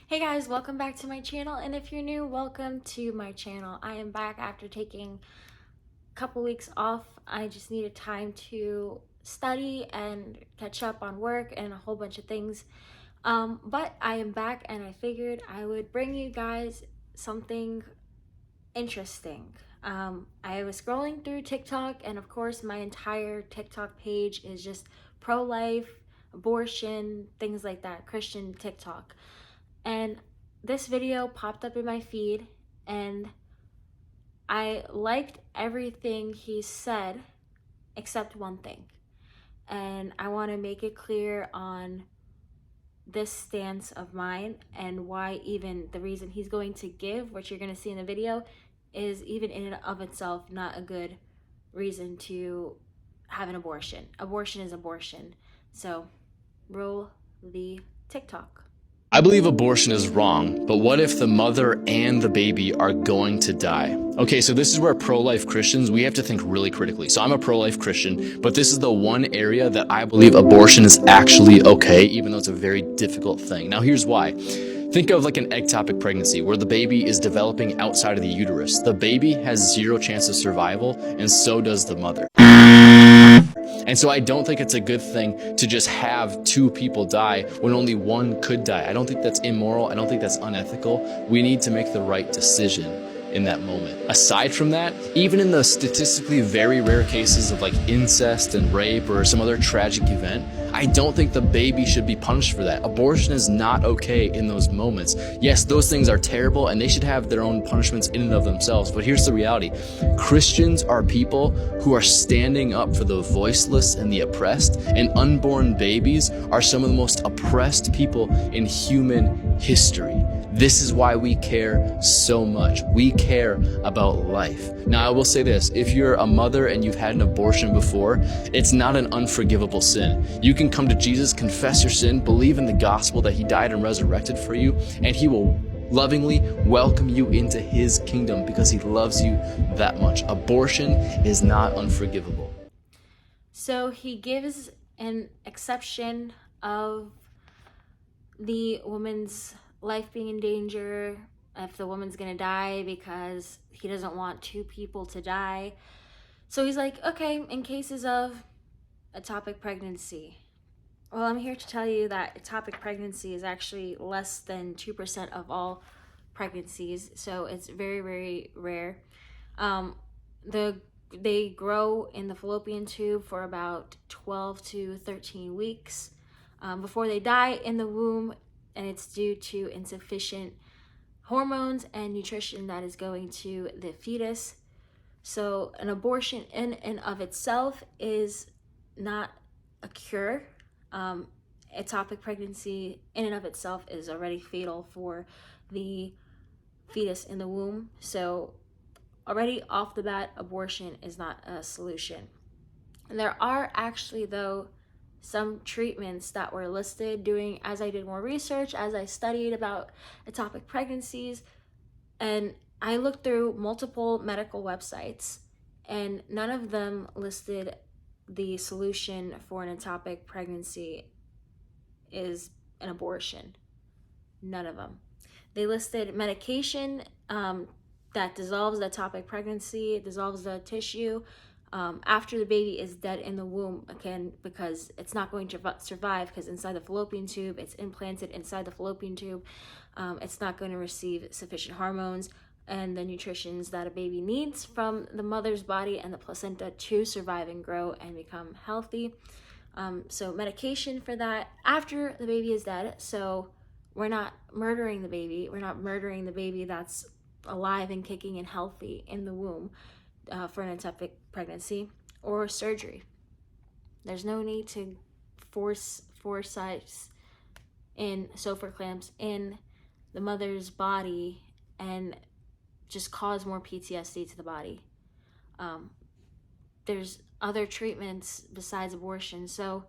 Hey guys, welcome back to my channel, and if you're new, welcome to my channel. I am back after taking a couple weeks off. I just needed time to study and catch up on work and a whole bunch of things. But I am back and I figured I would bring you guys something interesting. I was scrolling through TikTok, and of course my entire TikTok page is just pro-life, abortion, things like that, Christian TikTok. And this video popped up in my feed, and I liked everything he said except one thing. And I want to make it clear on this stance of mine and why even the reason he's going to give, which you're going to see in the video, is even in and of itself not a good reason to have an abortion. Abortion is abortion. So roll the TikTok. I believe abortion is wrong, but what if the mother and the baby are going to die? Okay, so this is where pro-life Christians, we have to think really critically. So I'm a pro-life Christian, but this is the one area that I believe abortion is actually okay, even though it's a very difficult thing. Now here's why. Think of like an ectopic pregnancy where the baby is developing outside of the uterus. The baby has zero chance of survival, and so does the mother. And so I don't think it's a good thing to just have two people die when only one could die. I don't think that's immoral. I don't think that's unethical. We need to make the right decision in that moment. Aside from that, even in the statistically very rare cases of like incest and rape or some other tragic event, I don't think the baby should be punished for that. Abortion is not okay in those moments. Yes, those things are terrible and they should have their own punishments in and of themselves. But here's the reality. Christians are people who are standing up for the voiceless and the oppressed, and unborn babies are some of the most oppressed people in human history. This is why we care so much. We care about life. Now, I will say this. If you're a mother and you've had an abortion before, it's not an unforgivable sin. You can come to Jesus, confess your sin, believe in the gospel that he died and resurrected for you, and he will lovingly welcome you into his kingdom because he loves you that much. Abortion is not unforgivable. So he gives an exception of the woman's life being in danger, if the woman's gonna die, because he doesn't want two people to die. So he's like, okay, in cases of ectopic pregnancy. Well, I'm here to tell you that ectopic pregnancy is actually less than 2% of all pregnancies, so it's very, very rare. They grow in the fallopian tube for about 12 to 13 weeks before they die in the womb, and it's due to insufficient hormones and nutrition that is going to the fetus. So an abortion in and of itself is not a cure. Ectopic pregnancy in and of itself is already fatal for the fetus in the womb. So already off the bat, abortion is not a solution. And there are actually, though, some treatments that were listed as I did more research, as I studied about ectopic pregnancies, and I looked through multiple medical websites, and none of them listed the solution for an ectopic pregnancy is an abortion. None of them. They listed medication that dissolves the ectopic pregnancy, dissolves the tissue after the baby is dead in the womb, again, because it's not going to survive, because inside the fallopian tube, it's implanted inside the fallopian tube. It's not going to receive sufficient hormones and the nutritions that a baby needs from the mother's body and the placenta to survive and grow and become healthy. So medication for that after the baby is dead. So we're not murdering the baby. We're not murdering the baby that's alive and kicking and healthy in the womb for an ectopic pregnancy or surgery. There's no need to force sites in Sofer clamps in the mother's body and just cause more PTSD to the body. There's other treatments besides abortion. So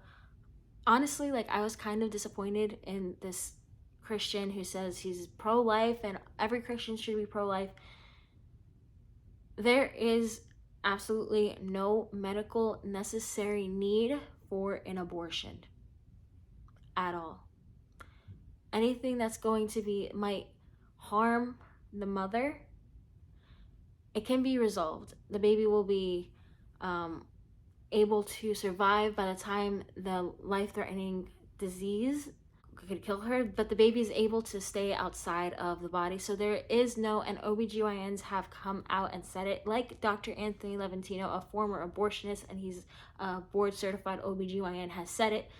honestly, like, I was kind of disappointed in this Christian who says he's pro-life and every Christian should be pro-life. There is absolutely no medical necessary need for an abortion at all. anything that's going to be might harm the mother, it can be resolved. The baby will be um, able to survive by the time the life-threatening disease could kill her, but the baby is able to stay outside of the body. So there is no, and OBGYNs have come out and said it, like Dr. Anthony Levantino, a former abortionist, and he's a board certified OBGYN, has said it,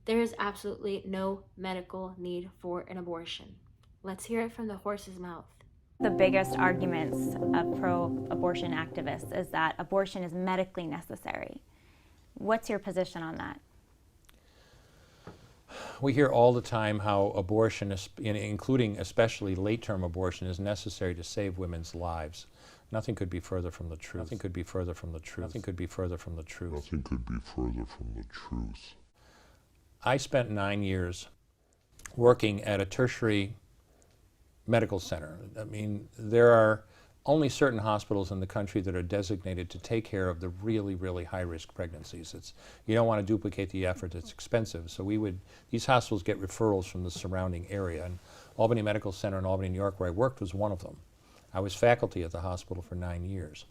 there is absolutely no medical need for an abortion. Let's hear it from the horse's mouth. The biggest arguments of pro-abortion activists is that abortion is medically necessary. What's your position on that? We hear all the time how abortion, including especially late-term abortion, is necessary to save women's lives. Nothing could be further from the truth. Nothing could be further from the truth. Nothing could be further from the truth. Nothing could be further from the truth. I spent 9 years working at a tertiary medical center. I mean, there are only certain hospitals in the country that are designated to take care of the really, really high-risk pregnancies. You don't want to duplicate the effort, it's expensive. So these hospitals get referrals from the surrounding area. And Albany Medical Center in Albany, New York, where I worked, was one of them. I was faculty at the hospital for 9 years.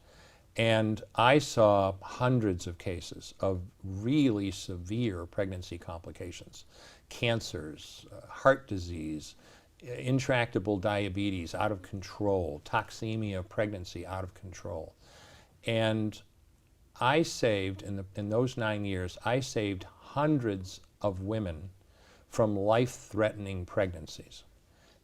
And I saw hundreds of cases of really severe pregnancy complications, cancers, heart disease, intractable diabetes out of control, toxemia of pregnancy out of control. And I saved, in those 9 years, I saved hundreds of women from life-threatening pregnancies.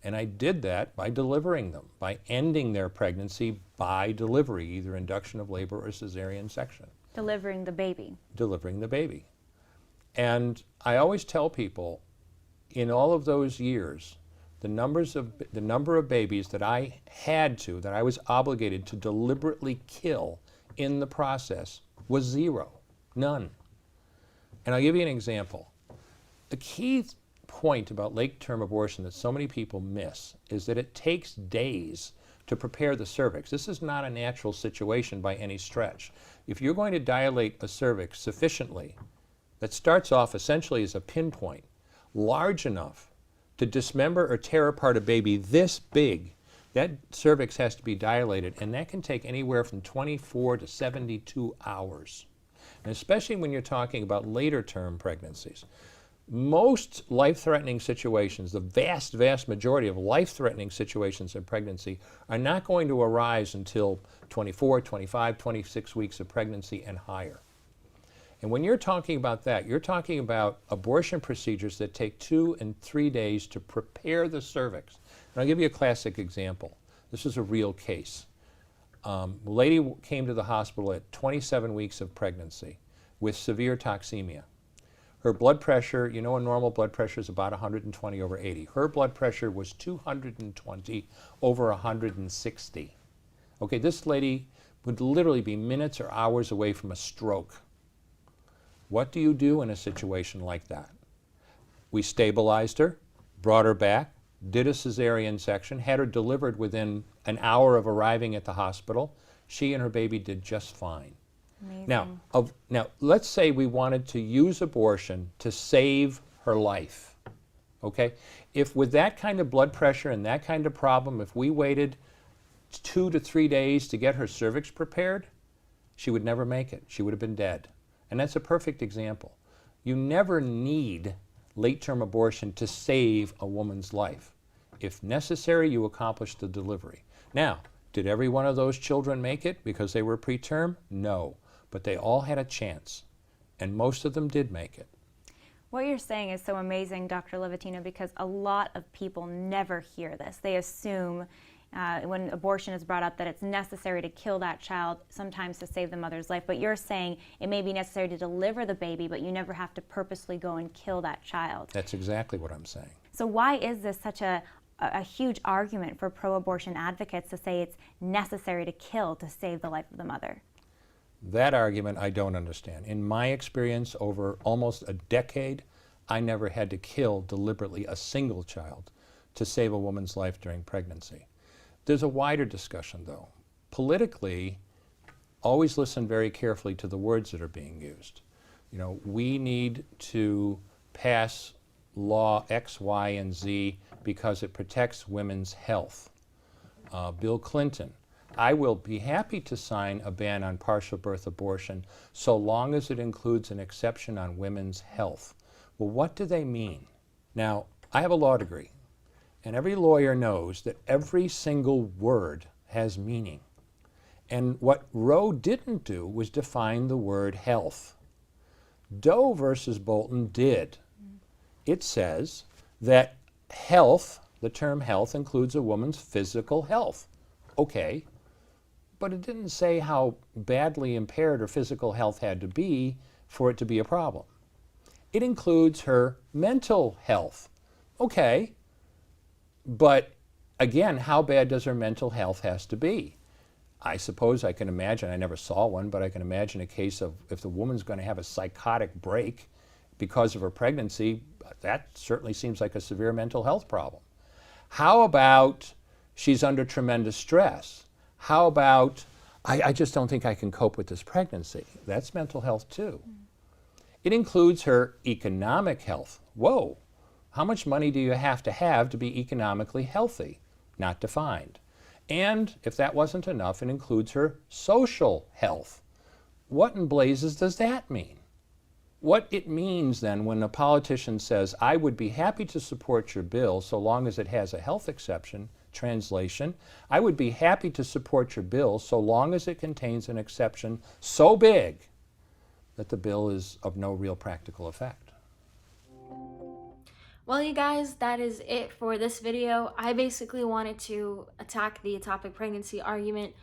And I did that by delivering them, by ending their pregnancy by delivery, either induction of labor or cesarean section. Delivering the baby. Delivering the baby. And I always tell people, in all of those years, the number of babies that I was obligated to deliberately kill in the process was zero, none. And I'll give you an example. The key point about late-term abortion that so many people miss is that it takes days to prepare the cervix. This is not a natural situation by any stretch. If you're going to dilate a cervix sufficiently, that starts off essentially as a pinpoint, large enough to dismember or tear apart a baby this big, that cervix has to be dilated, and that can take anywhere from 24 to 72 hours. And especially when you're talking about later term pregnancies. Most life-threatening situations, the vast, vast majority of life-threatening situations in pregnancy are not going to arise until 24, 25, 26 weeks of pregnancy and higher. And when you're talking about that, you're talking about abortion procedures that take 2 and 3 days to prepare the cervix. And I'll give you a classic example. This is a real case. A lady came to the hospital at 27 weeks of pregnancy with severe toxemia. Her blood pressure, you know, a normal blood pressure is about 120 over 80. Her blood pressure was 220 over 160. Okay, this lady would literally be minutes or hours away from a stroke. What do you do in a situation like that? We stabilized her, brought her back, did a cesarean section, had her delivered within an hour of arriving at the hospital. She and her baby did just fine. Amazing. Now, let's say we wanted to use abortion to save her life, okay? If with that kind of blood pressure and that kind of problem, if we waited 2 to 3 days to get her cervix prepared, she would never make it. She would have been dead. And that's a perfect example. You never need late-term abortion to save a woman's life. If necessary, you accomplish the delivery. Now, did every one of those children make it because they were preterm? No. But they all had a chance, and most of them did make it. What you're saying is so amazing, Dr. Levantino, because a lot of people never hear this. They assume when abortion is brought up that it's necessary to kill that child, sometimes to save the mother's life. But you're saying it may be necessary to deliver the baby, but you never have to purposely go and kill that child. That's exactly what I'm saying. So why is this such a huge argument for pro-abortion advocates to say it's necessary to kill to save the life of the mother? That argument I don't understand. In my experience over almost a decade, I never had to kill deliberately a single child to save a woman's life during pregnancy. There's a wider discussion, though. Politically, always listen very carefully to the words that are being used. You know, we need to pass law X, Y, and Z because it protects women's health. Bill Clinton, I will be happy to sign a ban on partial birth abortion so long as it includes an exception on women's health. Well, what do they mean? Now, I have a law degree, and every lawyer knows that every single word has meaning. And what Roe didn't do was define the word health. Doe versus Bolton did. It says that health, the term health, includes a woman's physical health. Okay, but it didn't say how badly impaired her physical health had to be for it to be a problem. It includes her mental health. Okay, but again, how bad does her mental health has to be? I suppose I can imagine, I never saw one, but I can imagine a case of if the woman's going to have a psychotic break because of her pregnancy, that certainly seems like a severe mental health problem. How about she's under tremendous stress? How about, I just don't think I can cope with this pregnancy? That's mental health too. It includes her economic health. Whoa, how much money do you have to be economically healthy? Not defined. And if that wasn't enough, it includes her social health. What in blazes does that mean? What it means then when a politician says, I would be happy to support your bill so long as it has a health exception, translation, I would be happy to support your bill so long as it contains an exception so big that the bill is of no real practical effect. Well, you guys, that is it for this video. I basically wanted to attack the ectopic pregnancy argument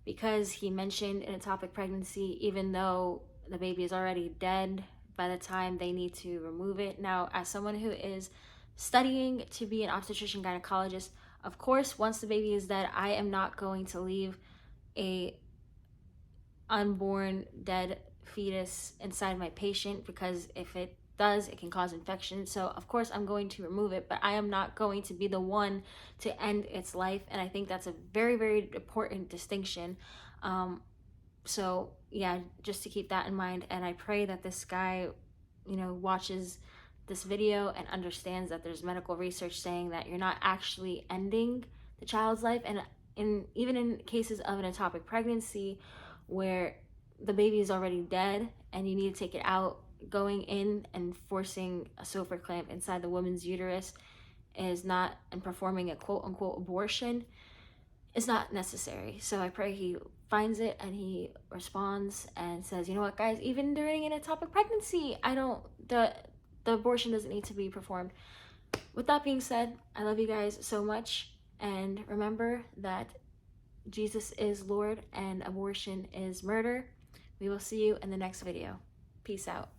because he mentioned an ectopic pregnancy, even though the baby is already dead by the time they need to remove it. Now, as someone who is studying to be an obstetrician gynecologist, of course, once the baby is dead, I am not going to leave a unborn dead fetus inside my patient, because if it does, it can cause infection. So of course I'm going to remove it, but I am not going to be the one to end its life. And I think that's a very, very important distinction. So yeah, just to keep that in mind. And I pray that this guy, watches this video and understands that there's medical research saying that you're not actually ending the child's life. And even in cases of an ectopic pregnancy where the baby is already dead and you need to take it out, going in and forcing a Sofer clamp inside the woman's uterus is not, and performing a quote-unquote abortion is not necessary. So I pray he finds it and he responds and says, you know what, guys, even during an ectopic pregnancy, the abortion doesn't need to be performed. With that being said, I love you guys so much, and remember that Jesus is Lord and abortion is murder. We will see you in the next video. Peace out.